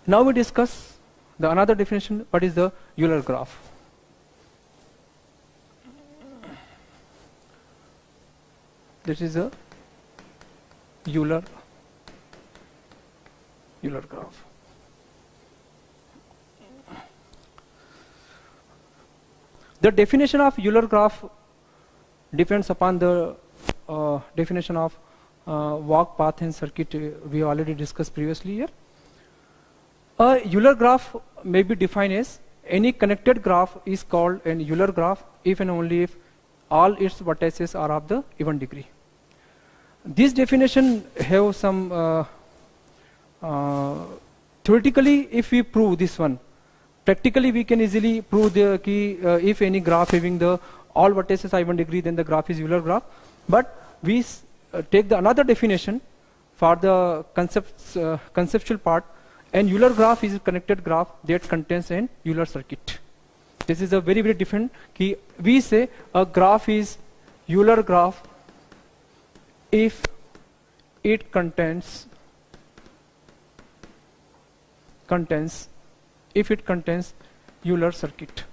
Now we discuss the another definition, what is the Euler graph. This is a Euler graph. The definition of Euler graph depends upon the definition of walk, path and circuit we already discussed previously here. A Euler graph may be defined as any connected graph is called an Euler graph if and only if all its vertices are of the even degree. This definition have some theoretically, if we prove this one, practically we can easily prove the key if any graph having the all vertices are even degree, then the graph is Euler graph. But we take the another definition for the conceptual part, and Euler graph is a connected graph that contains an Euler circuit. This is a very, very different key. We say a graph is Euler graph if it contains Euler circuit.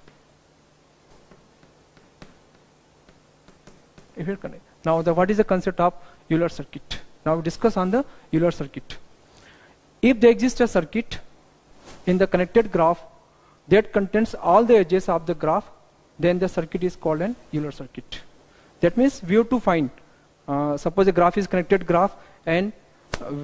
If it connects. Now what is the concept of Euler circuit? Now we discuss on the Euler circuit. If there exists a circuit in the connected graph that contains all the edges of the graph, then the circuit is called an Euler circuit. That means we have to find, suppose a graph is connected graph and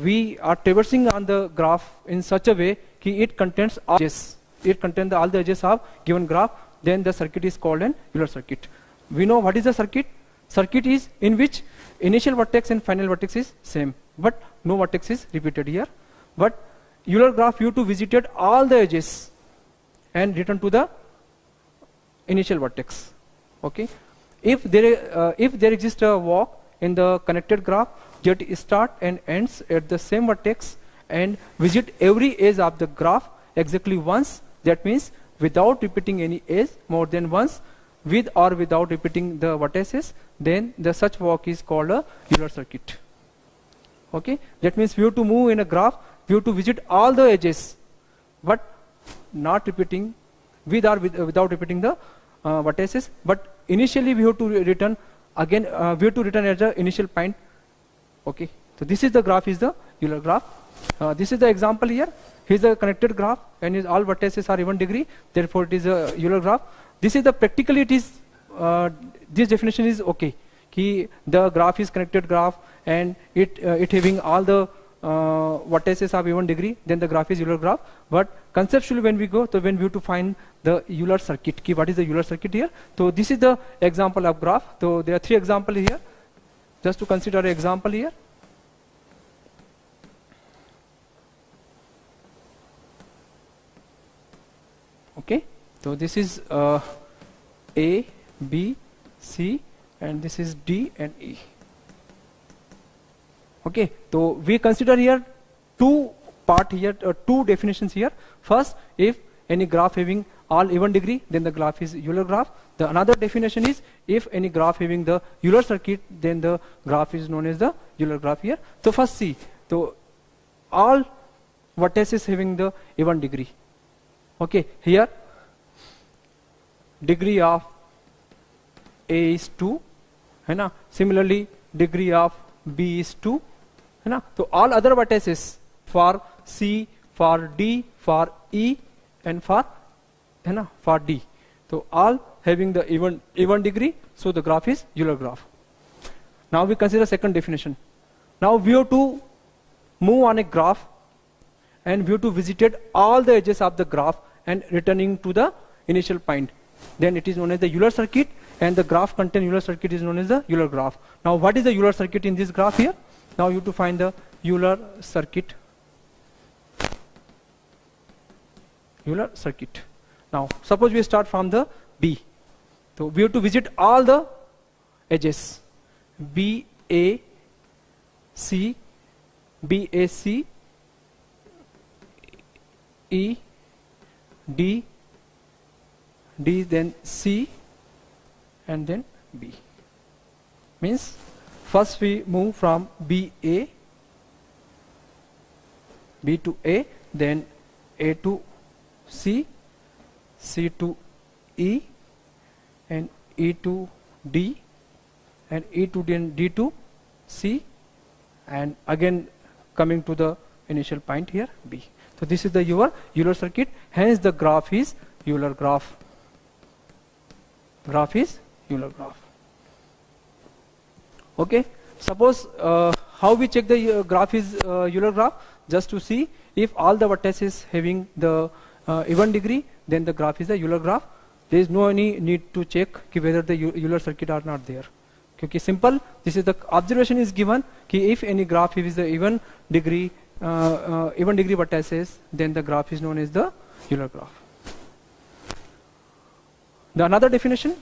we are traversing on the graph in such a way that it contains all edges. It contains all the edges of given graph, then the circuit is called an Euler circuit. We know what is the circuit. Circuit is in which initial vertex and final vertex is same, but no vertex is repeated here. But Euler graph, you to visited all the edges and return to the initial vertex. Okay. If there exists a walk in the connected graph that start and ends at the same vertex and visit every edge of the graph exactly once, that means without repeating any edge more than once, with or without repeating the vertices, then the such walk is called a Euler circuit. Okay, that means we have to move in a graph, we have to visit all the edges, but not repeating with or without repeating the vertices. But initially we have to return again. We have to return at the initial point. Okay, so this is the graph is the Euler graph. This is the example here. Here is a connected graph and his all vertices are even degree. Therefore, it is a Euler graph. This is the practically it is. This definition is okay. The graph is connected graph and it having all the vertices of even degree, then the graph is Euler graph. But conceptually when we go, so when we have to find the Euler circuit, what is the Euler circuit here? So this is the example of graph. So there are 3 examples here. Just to consider an example here. Okay, so this is A, B, C, and this is D and E. Okay, so we consider here 2 definitions here. First, if any graph having all even degree, then the graph is Euler graph. The another definition is if any graph having the Euler circuit, then the graph is known as the Euler graph here. So first see, so all vertices having the even degree. Okay, here degree of A is 2, है similarly degree of B is 2, है so all other vertices for C, for D, for E and for D, so all having the even degree, so the graph is Euler graph. Now we consider second definition. Now we have to move on a graph and we have to visited all the edges of the graph and returning to the initial point. Then it is known as the Euler circuit, and the graph contain Euler circuit is known as the Euler graph. Now what is the Euler circuit in this graph here? Now you have to find the Euler circuit. Euler circuit. Now suppose we start from the B. So we have to visit all the edges. B, A, C, B, A, C, E, D, D, then C, and then B. Means first we move from B to A, then A to C, C to E, and E to D, and E to D and D to C, and again coming to the initial point here B. So this is the your Euler circuit, hence the graph is Euler graph. Graph is Euler graph. Okay, suppose how we check the graph is Euler graph? Just to see if all the vertices having the even degree, then the graph is the Euler graph. There is no any need to check whether the Euler circuit are not there. Okay, simple. This is the observation is given. If any graph is the even degree vertices, then the graph is known as the Euler graph. The another definition: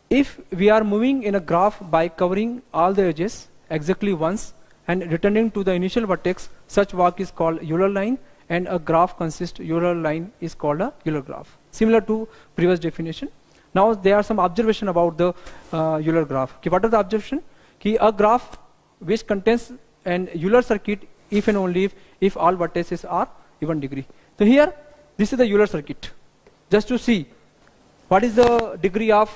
if we are moving in a graph by covering all the edges exactly once and returning to the initial vertex, such walk is called Euler line, and a graph consists Euler line is called a Euler graph. Similar to previous definition. Now there are some observation about the Euler graph. What are the observation? A graph which contains an Euler circuit if and only if all vertices are even degree. So here this is the Euler circuit. Just to see what is the degree of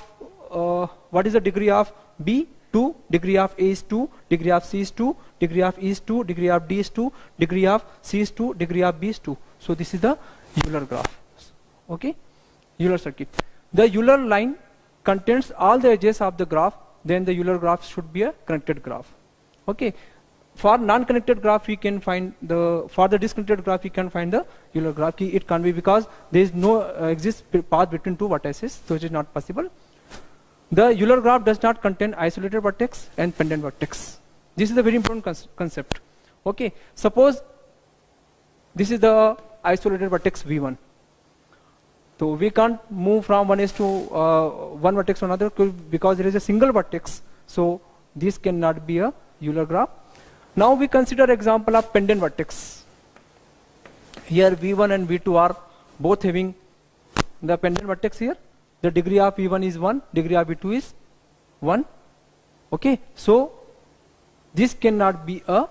B, 2, degree of A is 2, degree of C is 2, degree of E is 2, degree of D is 2, degree of C is 2, degree of B is 2. So this is the Euler graph. Okay, Euler circuit. The Euler line contains all the edges of the graph, then the Euler graph should be a connected graph. Okay, for non-connected graph we can find for the disconnected graph we can find the Euler graph. It can't be because there is no exist path between two vertices, so it is not possible. The Euler graph does not contain isolated vertex and pendant vertex. This is a very important concept. Okay, suppose this is the isolated vertex V1. So we can't move from one to one vertex to another because there is a single vertex. So this cannot be a Euler graph. Now we consider example of pendant vertex. Here V1 and V2 are both having the pendant vertex here. The degree of V1 is 1, degree of V2 is 1. Okay, so this cannot be a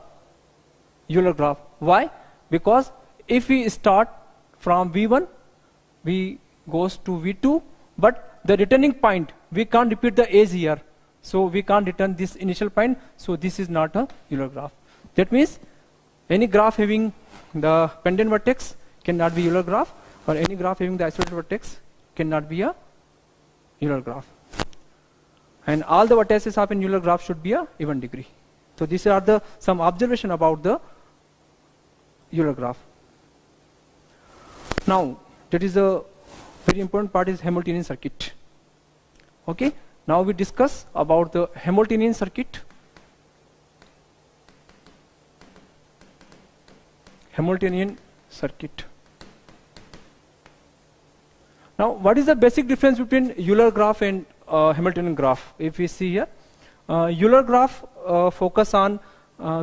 Euler graph. Why? Because if we start from V1, we goes to V2, but the returning point, we can't repeat the edge here. So we can't return this initial point, so this is not a Euler graph. That means any graph having the pendant vertex cannot be Euler graph, or any graph having the isolated vertex cannot be a Euler graph. And all the vertices of an Euler graph should be a even degree. So these are the some observation about the Euler graph. Now that is a very important part is Hamiltonian circuit. Okay, now we discuss about the Hamiltonian circuit. Hamiltonian circuit. Now what is the basic difference between Euler graph and Hamiltonian graph? If we see here, Euler graph focus on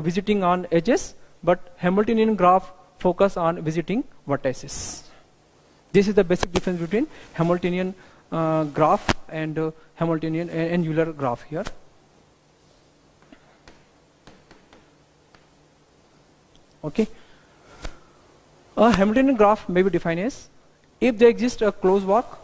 visiting on edges, but Hamiltonian graph focus on visiting vertices. This is the basic difference between Hamiltonian graph and Hamiltonian and Euler graph here. Okay, a Hamiltonian graph may be defined as if there exists a closed walk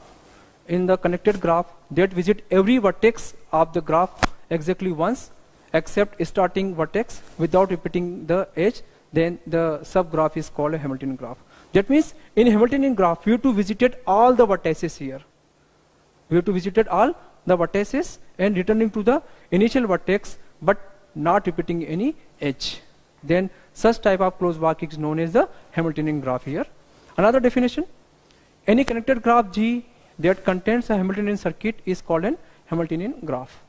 in the connected graph that visit every vertex of the graph exactly once except starting vertex without repeating the edge, then the subgraph is called a Hamiltonian graph. That means in Hamiltonian graph we have to visited all the vertices here. We have to visited all the vertices and returning to the initial vertex but not repeating any edge. Then such type of closed walk is known as the Hamiltonian graph here. Another definition: any connected graph G that contains a Hamiltonian circuit is called an Hamiltonian graph.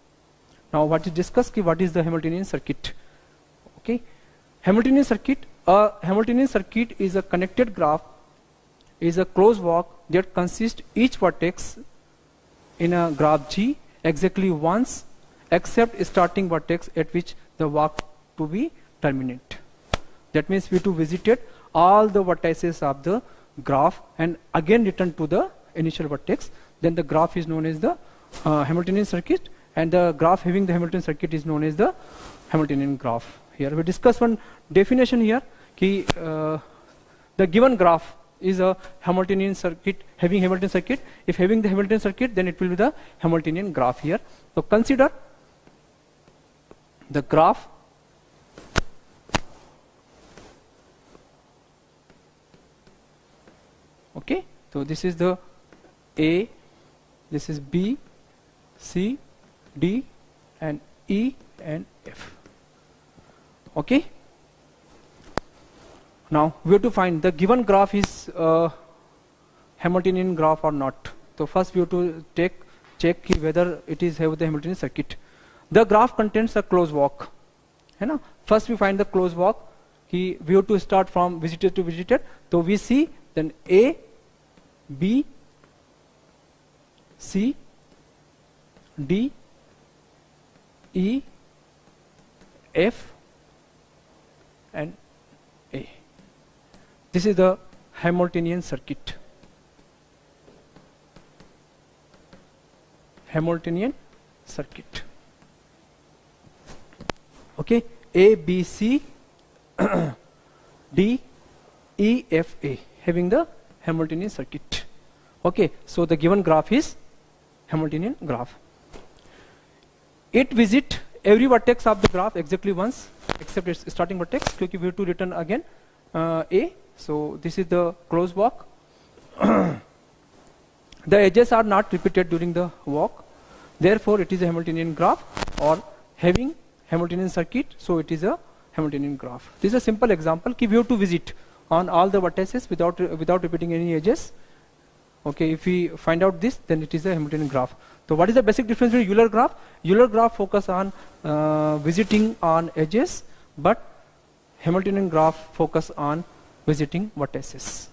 Now what is discussed, what is the Hamiltonian circuit? Okay, Hamiltonian circuit. A Hamiltonian circuit is a connected graph, is a closed walk that consists each vertex in a graph G exactly once except starting vertex at which the walk to be terminate. That means we to visited all the vertices of the graph and again return to the initial vertex. Then the graph is known as the Hamiltonian circuit, and the graph having the Hamiltonian circuit is known as the Hamiltonian graph. Here we discuss one definition here. the given graph is a Hamiltonian circuit, having Hamiltonian circuit. If having the Hamiltonian circuit, then it will be the Hamiltonian graph here. So consider the graph okay. So this is the A, this is B, C, D and E and F. Okay. Now we have to find the given graph is Hamiltonian graph or not. So first we have to check whether it is have the Hamiltonian circuit. The graph contains a closed walk. First we find the closed walk. We have to start from visited to visited. So we see then A, B, C, D, E, F and A. This is the Hamiltonian circuit. Hamiltonian circuit. Okay, A, B, C, D, E, F, A, having the Hamiltonian circuit. Okay, so the given graph is Hamiltonian graph. It visit every vertex of the graph exactly once, except its starting vertex, because we have to return again A. So this is the closed walk. The edges are not repeated during the walk. Therefore, it is a Hamiltonian graph or having Hamiltonian circuit. So it is a Hamiltonian graph. This is a simple example. We have to visit on all the vertices without repeating any edges. Okay, if we find out this, then it is a Hamiltonian graph. So what is the basic difference between Euler graph? Euler graph focus on visiting on edges, but Hamiltonian graph focus on visiting vertices.